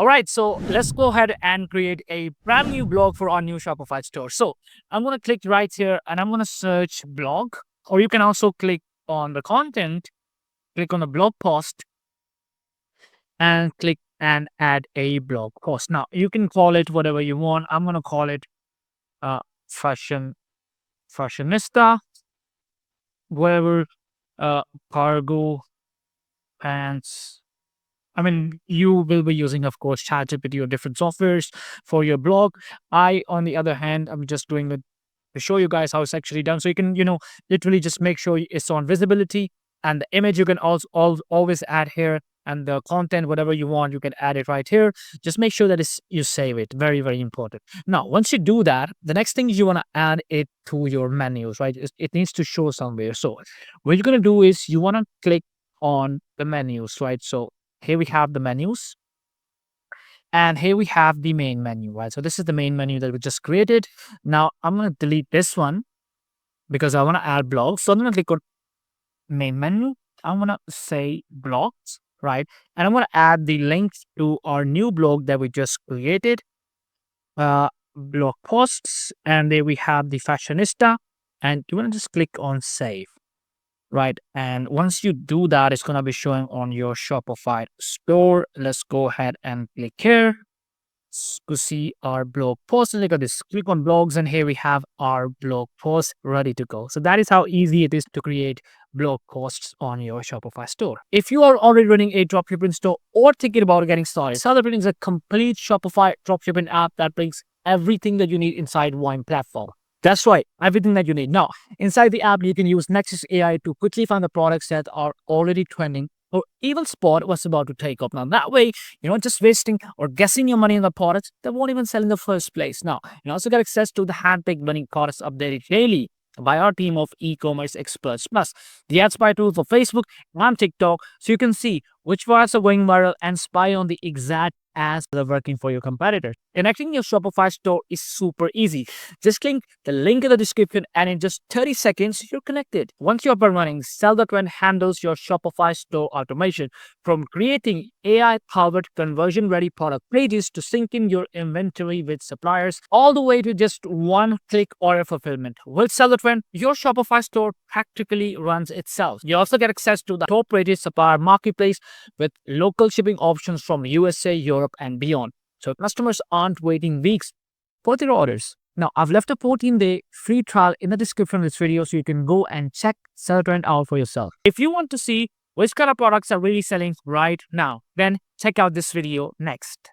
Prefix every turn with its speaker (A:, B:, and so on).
A: All right, so let's go ahead and create a brand new blog for our new Shopify store. So I'm going to click right here and I'm going to search blog, or you can also click on the content, click on the blog post and click and add a blog post. Now you can call it whatever you want. I'm going to call it uh, fashion, fashionista, whatever, cargo pants. I mean, you will be using, of course, ChatGPT or different softwares for your blog. On the other hand, I'm just doing it to show you guys how it's actually done. So you can, literally just make sure it's on visibility, and the image you can also always add here, and the content, whatever you want, you can add it right here. Just make sure that you save it. Very, very important. Now, once you do that, the next thing is you want to add it to your menus, right? It needs to show somewhere. So what you're going to do is you want to click on the menus, right? So here we have the menus. And here we have the main menu, right? So this is the main menu that we just created. Now I'm going to delete this one because I want to add blogs. So I'm going to click on main menu. I'm going to say blogs, right? And I'm going to add the links to our new blog that we just created, blog posts. And there we have the fashionista. And you want to just click on save. Right. And once you do that, it's going to be showing on your Shopify store. Let's go ahead and click here to see our blog post. And look at this, click on blogs, and here we have our blog post ready to go. So that is how easy it is to create blog posts on your Shopify store. If you are already running a dropshipping store or thinking about getting started, Dropshipping is a complete Shopify dropshipping app that brings everything that you need inside one platform. That's right, everything that you need. Now, inside the app, you can use Nexus AI to quickly find the products that are already trending or even spot what's about to take off. Now, that way, you're not just wasting or guessing your money on the products that won't even sell in the first place. Now, you also get access to the handpicked winning products updated daily by our team of e-commerce experts. Plus, the ad spy tool for Facebook and TikTok, so you can see which products are going viral and spy on the exact ads that are working for your competitors. Connecting your Shopify store is super easy. Just click the link in the description and in just 30 seconds, you're connected. Once you're up and running, Sell the Trend handles your Shopify store automation, from creating AI-powered conversion-ready product pages to syncing your inventory with suppliers, all the way to just one-click order fulfillment. With Sell the Trend, your Shopify store practically runs itself. You also get access to the top-rated supplier marketplace with local shipping options from USA, Europe, and beyond. So customers aren't waiting weeks for their orders. Now, I've left a 14-day free trial in the description of this video, so you can go and check Sell the Trend out for yourself. If you want to see which kind of products are really selling right now, then check out this video next.